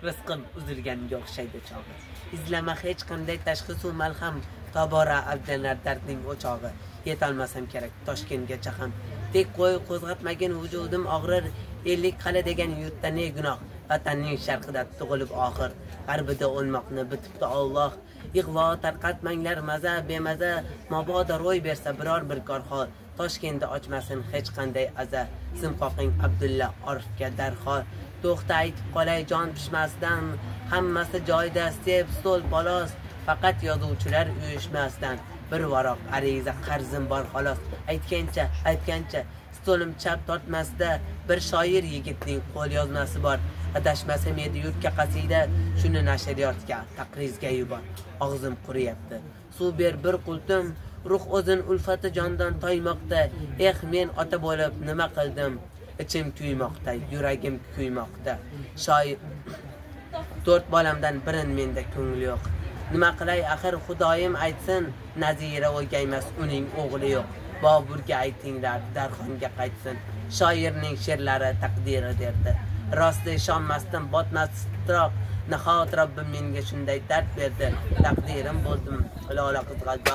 rizqim uzilganga o'xshaydi chog'i. İzlama hech qanday tashxis u malham, tobora avdanar dardning o'chog'i. Yetolmasam kerak Toshkentgacha ham. Tek qo'y qo'zg'atmagan vujudim og'rir, ellik qala degan yurtda ne gunoh. Vatanning sharqida tug'ilib oxir, g'arbida o'lmoqni bitibdi Alloh. Ig'vo tarqatmanglar maza bemaza, mabodo ro'y bersa biror bir korxol. Toshkentda ochmasin hech qanday aza. Simqoqing Abdulla Orifga darhol. To'xta aytib qolay jon pishmasdan, hammasi joyida sep stol bolos, faqat yozuvchilar uyushmasdan. Bir varoq ariza qarzim bor xolos. Aytgancha stolim chap tortmasda, bir shoir yigitning qo'l yozmasi bor. Adashmasam edi yurtga qasida, shuni nashriyotga taqrizga yubor. Og'zim quriyapti. Suv ber bir qultum, ruh o'zin ulfati jondan toymoqda. Men ota bo'lib nima qildim? Ichim kuymoqda, yuragim kuymoqda. Shoir 4 bolamdan birin menda ko'ngli yo'q. Nima qilay axir Xudoyim aytsin, Nazira o'gaymas uning o'g'li yo'q. Boburga aytinglar, Darxonga qaytsin. Shoirning she'rlari taqdiri derdi. Rosti ishonmasdan botmas titroq, nahot Robbim menga shunday dard berdi. Taqdirim bo'ldim, lola qizg'aldoq.